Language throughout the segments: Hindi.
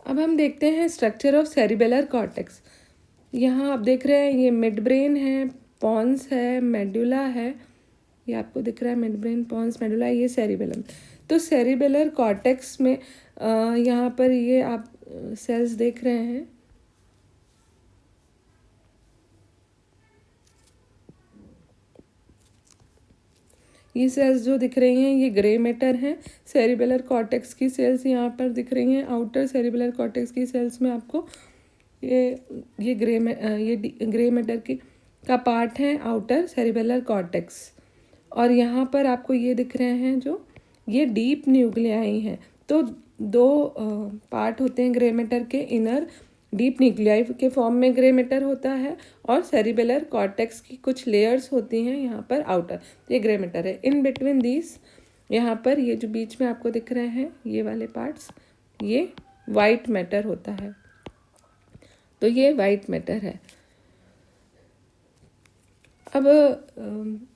अब हम देखते हैं स्ट्रक्चर ऑफ सेरिबेलर कॉर्टेक्स। यहाँ आप देख रहे हैं ये मिड ब्रेन है, पॉन्स है, मेडुला है, ये आपको दिख रहा है मिड ब्रेन, पॉन्स, मेडुला, ये सेरिबेलम। तो सेरिबेलर कॉर्टेक्स में यहाँ पर ये आप सेल्स देख रहे हैं, ये सेल्स जो दिख रही हैं ये ग्रे मैटर हैं। सेरिबेलर कॉर्टेक्स की सेल्स यहाँ पर दिख रही हैं। आउटर सेरिबेलर कॉर्टेक्स की सेल्स में आपको ये ग्रे मैटर की का पार्ट है आउटर सेरिबेलर कॉर्टेक्स। और यहाँ पर आपको ये दिख रहे हैं जो ये डीप न्यूक्लियाई हैं। तो दो पार्ट होते हैं ग्रे मैटर के, इनर डीप न्यूक्लियाई के फॉर्म में ग्रे मैटर होता है और सेरिबेलर कॉर्टेक्स की कुछ लेयर्स होती हैं यहाँ पर आउटर, ये ग्रे मैटर है। इन बिटवीन दीज यहाँ पर ये जो बीच में आपको दिख रहे हैं ये वाले पार्ट्स, ये वाइट मैटर होता है। तो ये वाइट मैटर है। अब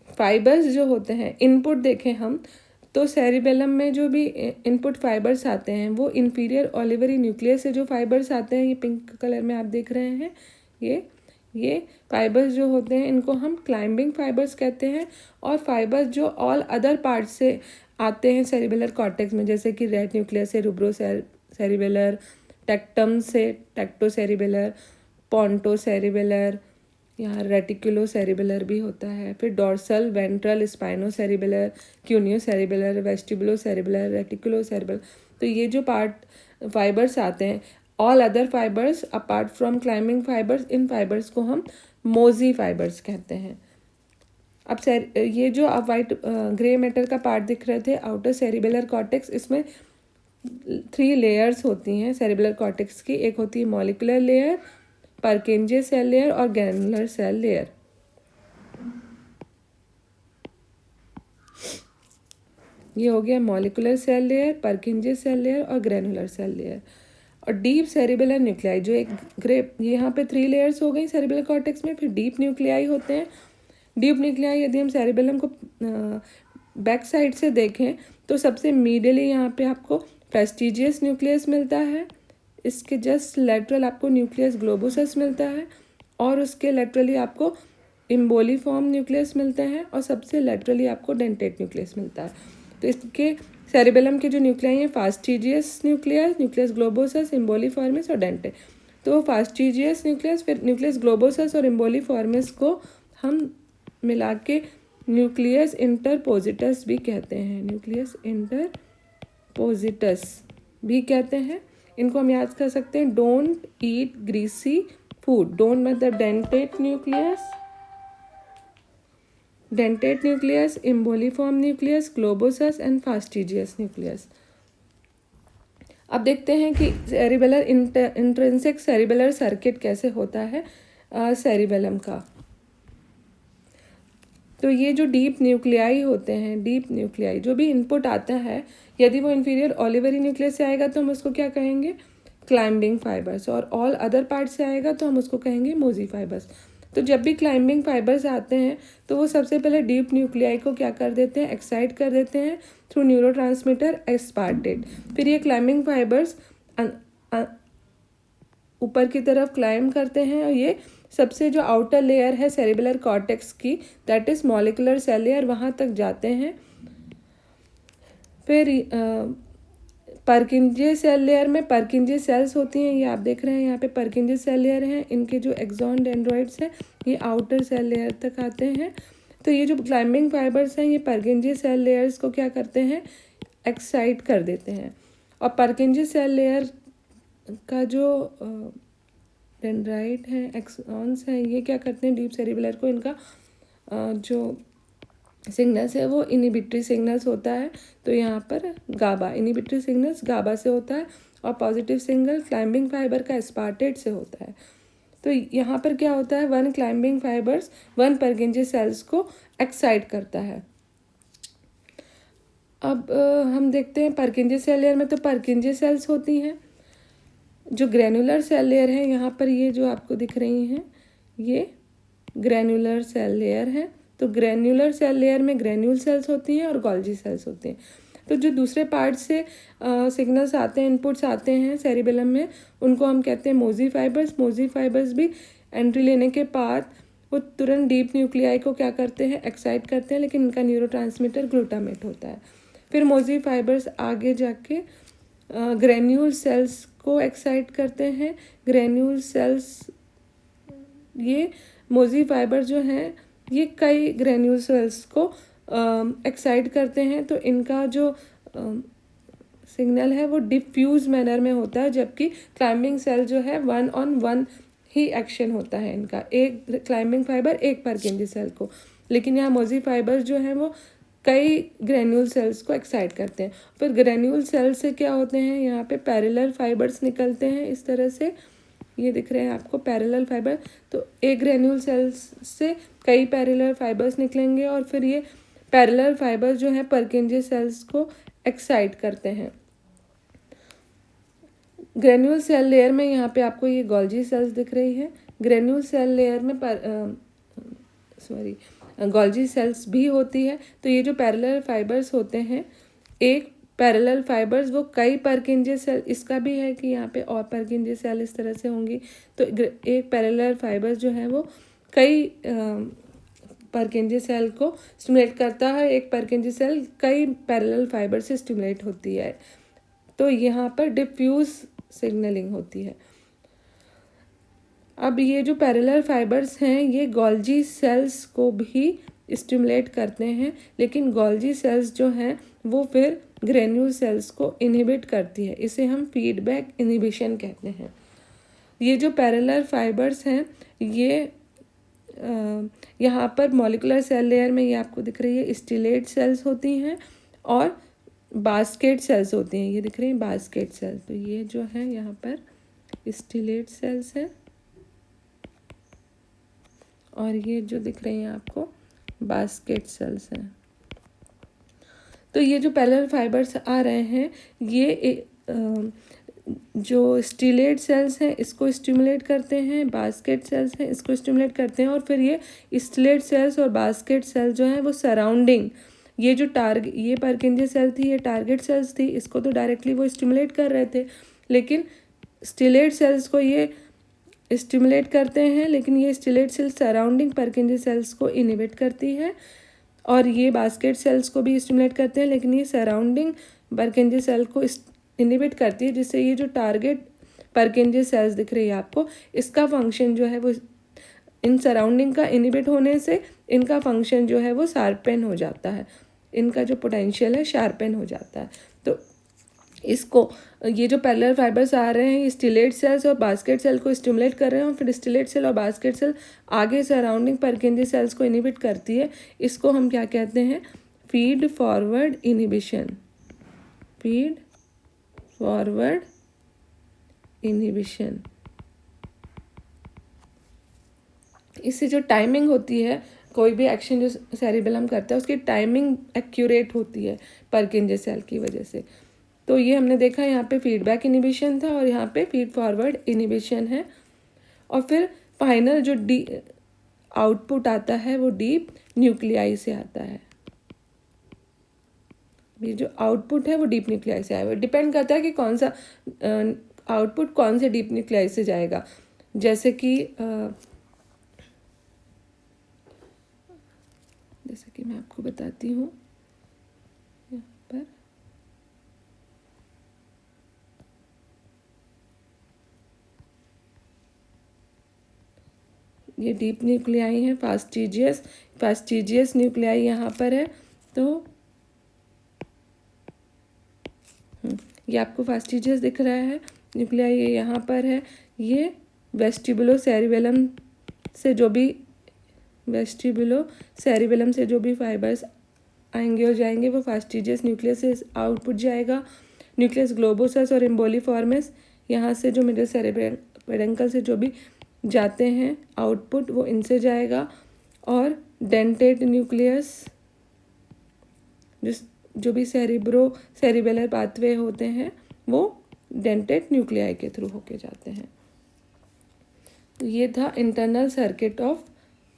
फाइबर्स जो होते हैं, इनपुट देखें हम तो सेरिबेलम में जो भी इनपुट फाइबर्स आते हैं वो इंफीरियर ओलिवरी न्यूक्लियस से जो फाइबर्स आते हैं, ये पिंक कलर में आप देख रहे हैं, ये फाइबर्स जो होते हैं इनको हम क्लाइंबिंग फाइबर्स कहते हैं। और फाइबर्स जो ऑल अदर पार्ट से आते हैं सेरिबेलर कॉर्टेक्स में, जैसे कि रेड न्यूक्लियस से रूब्रो सेरिबेलर, टेक्टम से टेक्टो सेरिबेलर, पॉन्टो सेरिबेलर, यहाँ रेटिकुलो सेरिबेलर भी होता है। फिर dorsal, ventral, spino cerebellar, cuneo cerebellar, vestibulo cerebellar, reticulo cerebellar. तो ये जो पार्ट फाइबर्स आते हैं, all other fibres apart from climbing fibres, इन फाइबर्स को हम मोजी फाइबर्स कहते हैं। अब ये जो आप वाइट ग्रे मैटर का पार्ट दिख रहे थे आउटर सेरिबेलर कॉर्टेक्स, इसमें 3 लेयर्स होती हैं सेरिबेलर कॉर्टेक्स की। एक होती है molecular layer, Purkinje cell layer और ग्रैनुलर सेल लेयर। ये हो गया molecular cell layer, Purkinje cell layer और ग्रैनुलर सेल लेयर। और डीप सेरिबेलर न्यूक्लियाई जो एक यहाँ पे 3 लेयर्स हो गई सेरिबेलर कॉर्टेक्स में। फिर डीप न्यूक्लियाई होते हैं। डीप न्यूक्लियाई यदि हम सेरिबेलम को बैक साइड से देखें तो सबसे मीडियली यहाँ पे आपको फेस्टिजियस न्यूक्लियस मिलता है, इसके जस्ट लेटरल आपको न्यूक्लियस ग्लोबोसस मिलता है, और उसके लेटरली आपको इम्बोलीफॉर्म न्यूक्लियस मिलते हैं, और सबसे लेटरली आपको डेंटेट न्यूक्लियस मिलता है। तो इसके सेरिबेलम के जो न्यूक्लियाई हैं, फास्टिजियस न्यूक्लियस, न्यूक्लियस ग्लोबोसस, इम्बोलीफॉर्मिस और डेंटेट। तो फास्टिजियस न्यूक्लियस, फिर न्यूक्लियस ग्लोबोसस और इम्बोलीफॉर्मिस को हम मिला के न्यूक्लियस इंटरपोजिटस भी कहते हैं, न्यूक्लियस इंटरपोजिटस भी कहते हैं। इनको हम याद कर सकते हैं, don't eat greasy food. Don't मतलब dentate nucleus, emboliform nucleus, globosus and fastigius nucleus. अब देखते हैं कि सेरिबेलर इंट्रिंसिक सेरिबेलर सर्किट कैसे होता है सेरिबेलम का। तो ये जो डीप न्यूक्लियाई होते हैं, डीप न्यूक्लियाई जो भी इनपुट आता है, यदि वो इंफीरियर ओलिवरी न्यूक्लियस से आएगा तो हम उसको क्या कहेंगे, क्लाइंबिंग फाइबर्स, और ऑल अदर पार्ट से आएगा तो हम उसको कहेंगे मोजी फाइबर्स। तो जब भी क्लाइंबिंग फाइबर्स आते हैं तो वो सबसे पहले डीप न्यूक्लियाई को क्या कर देते हैं, एक्साइट कर देते हैं थ्रू न्यूरोट्रांसमीटर एस्पार्टेट। फिर ये क्लाइंबिंग फाइबर्स ऊपर की तरफ क्लाइम करते हैं, और ये सबसे जो आउटर लेयर है सेरिबेलर कॉर्टेक्स की, that is molecular cell layer, वहाँ तक जाते हैं। फिर परकिंजे सेल लेयर में परकिंजे सेल्स होती हैं, ये आप देख रहे हैं यहाँ पे परकिंजे सेल लेयर हैं, इनके जो एक्सॉन डेंड्रॉइड्स हैं ये आउटर सेल लेयर तक आते हैं। तो ये जो क्लाइंबिंग फाइबर्स हैं ये परकिंजे सेल लेयर्स को क्या करते हैं, एक्साइट कर देते हैं। और परकिंजे सेल लेयर का जो डेंड्राइट है, एक्सॉन्स हैं, ये क्या करते हैं, डीप सेरिबेलर को इनका जो सिग्नल्स है वो इनिबिटरी सिग्नल्स होता है। तो यहाँ पर गाबा, इनिबिटरी सिग्नल्स गाबा से होता है, और पॉजिटिव सिग्नल क्लाइंबिंग फाइबर का एस्पार्टेट से होता है। तो यहाँ पर क्या होता है, 1 क्लाइंबिंग फाइबर्स 1 परकिंजे सेल्स को एक्साइट करता है। अब हम देखते हैं परकिंजे सेल लेयर में तो परकिंजे सेल्स होती हैं। जो ग्रैनुलर सेल लेयर है यहाँ पर, ये जो आपको दिख रही हैं ये ग्रैनुलर सेल लेयर है। तो ग्रैनुलर सेल लेयर में ग्रैन्यूल सेल्स होती हैं और गोल्जी सेल्स होते हैं। तो जो दूसरे पार्ट से सिग्नल्स आते हैं, इनपुट्स आते हैं सेरिबेलम में, उनको हम कहते हैं मोजी फाइबर्स। मोजी फाइबर्स भी एंट्री लेने के बाद वो तुरंत डीप न्यूक्लियाई को क्या करते हैं, एक्साइट करते हैं, लेकिन इनका न्यूरोट्रांसमीटर ग्लूटामेट होता है। फिर मोजी फाइबर्स आगे जाके ग्रेन्यूल सेल्स को एक्साइट करते हैं। ग्रेन्यूल सेल्स, ये मोजी फाइबर जो हैं ये कई ग्रेन्यूल सेल्स को एक्साइट करते हैं, तो इनका जो सिग्नल है वो डिफ्यूज मैनर में होता है, जबकि क्लाइंबिंग सेल जो है 1-on-1 ही एक्शन होता है इनका, एक क्लाइंबिंग फाइबर एक परकिंजी सेल को। लेकिन यहाँ मोजी फाइबर जो हैं वो कई ग्रेन्यूल सेल्स को एक्साइट करते हैं। फिर ग्रेन्यूल सेल से क्या होते हैं, यहाँ पे पैरेलल फाइबर्स निकलते हैं इस तरह से, ये दिख रहे हैं आपको पैरेलल फाइबर। तो एक ग्रेन्यूल सेल्स से कई पैरेलल फाइबर्स निकलेंगे और फिर ये पैरेलल फाइबर जो है परकिंजी सेल्स को एक्साइट करते हैं। ग्रेन्यूल सेल लेयर में यहाँ पे आपको ये गोल्जी सेल्स दिख रही है। ग्रेन्यूल सेल लेयर में गोल्जी सेल्स भी होती है। तो ये जो पैरेलल फाइबर्स होते हैं, एक पैरेलल फाइबर्स वो कई परकिंजी सेल, इसका भी है कि यहाँ पे और परकिंजी सेल इस तरह से होंगी। तो एक पैरेलल फाइबर्स जो है वो कई परकिंजी सेल को स्टिमुलेट करता है, एक परकिंजी सेल कई पैरेलल फाइबर से स्टिमुलेट होती है। तो यहाँ पर डिफ्यूज सिग्नलिंग होती है। अब ये जो पैरेलल फाइबर्स हैं ये गोल्जी सेल्स को भी स्टिमुलेट करते हैं, लेकिन गोल्जी सेल्स जो हैं वो फिर ग्रेन्यूल सेल्स को इनहिबिट करती है। इसे हम फीडबैक इनहिबिशन कहते हैं। ये जो पैरेलल फाइबर्स हैं ये यहाँ पर मॉलिक्यूलर सेल लेयर में ये आपको दिख रही है स्टिलेट सेल्स होती हैं और बास्केट सेल्स होती हैं, ये दिख रही हैं बास्केट सेल्स। तो ये जो है यहाँ पर स्टिलेट सेल्स है और ये जो दिख रही हैं आपको बास्केट सेल्स हैं। तो ये जो पैरेलल फाइबर्स आ रहे हैं ये जो स्टिलेट सेल्स हैं इसको स्टिमुलेट करते हैं, बास्केट सेल्स हैं इसको स्टिमुलेट करते हैं, और फिर ये स्टिलेट सेल्स और बास्केट सेल्स जो हैं वो सराउंडिंग, ये जो ये परकिंजी सेल थी ये टारगेट सेल्स थी, इसको तो डायरेक्टली वो स्टिमुलेट कर रहे थे, लेकिन स्टिलेट सेल्स को ये स्टिमुलेट करते हैं, लेकिन ये stellate cell surrounding Purkinje cells को इनहिबिट करती है, और ये बास्केट सेल्स को भी स्टिमुलेट करते हैं, लेकिन ये सराउंडिंग परकिंजी सेल को इनहिबिट करती है, जिससे ये जो टारगेट परकिंजी सेल्स दिख रही है आपको, इसका फंक्शन जो है वो इन सराउंडिंग का इनहिबिट होने से इनका फंक्शन जो है वो शार्पन हो जाता है, इनका जो पोटेंशियल है शार्पन हो जाता है। तो इसको ये जो पैरेलल फाइबर्स आ रहे हैं ये स्टिलेट सेल्स और बास्केट सेल को स्टिमुलेट कर रहे हैं, और फिर स्टिलेट सेल और बास्केट सेल आगे सराउंडिंग परकिंजी सेल्स को इनहिबिट करती है। इसको हम क्या कहते हैं, feed forward inhibition, feed forward inhibition. इससे जो टाइमिंग होती है, कोई भी एक्शन जो सेरिबेलम करता है उसकी टाइमिंग एक्यूरेट होती है परकिंजी सेल की वजह से। तो ये हमने देखा यहाँ पे फीडबैक इनहिबिशन था और यहाँ पे फीड फॉरवर्ड इनहिबिशन है। और फिर फाइनल जो आउटपुट आता है वो डीप न्यूक्लियाई से आता है। ये जो आउटपुट है वो डीप न्यूक्लियाई से आएगा, डिपेंड करता है कि कौन सा आउटपुट कौन से डीप न्यूक्लियाई से जाएगा। जैसे कि मैं आपको बताती हूँ, यहाँ पर ये डीप न्यूक्लियाई है, फास्टिजियस न्यूक्लियाई यहाँ पर है। तो ये आपको फास्टिजियस दिख रहा है न्यूक्लियाई, ये यहाँ पर है। ये वेस्टिबुलो सेरिबेलम से जो भी फाइबर्स आएंगे और जाएंगे वो फास्टिजियस न्यूक्लियस से आउटपुट जाएगा। न्यूक्लियस ग्लोबोसस और एम्बोलीफॉर्मिस यहाँ से जो मिडिल सेरेब्रल से जो भी जाते हैं आउटपुट वो इनसे जाएगा। और डेंटेट न्यूक्लियस जो भी सेरिबेलर पाथवे होते हैं वो डेंटेट न्यूक्लियाई के थ्रू होके जाते हैं। तो ये था internal circuit of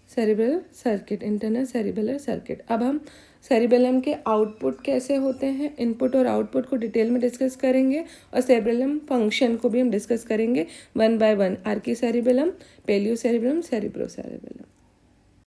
cerebral circuit, internal cerebellar circuit. अब हम सेरिबेलम के आउटपुट कैसे होते हैं, इनपुट और आउटपुट को डिटेल में डिस्कस करेंगे और सेरिबेलम फंक्शन को भी हम डिस्कस करेंगे one by one. Archie cerebellum, paleo cerebellum, cerebro cerebellum.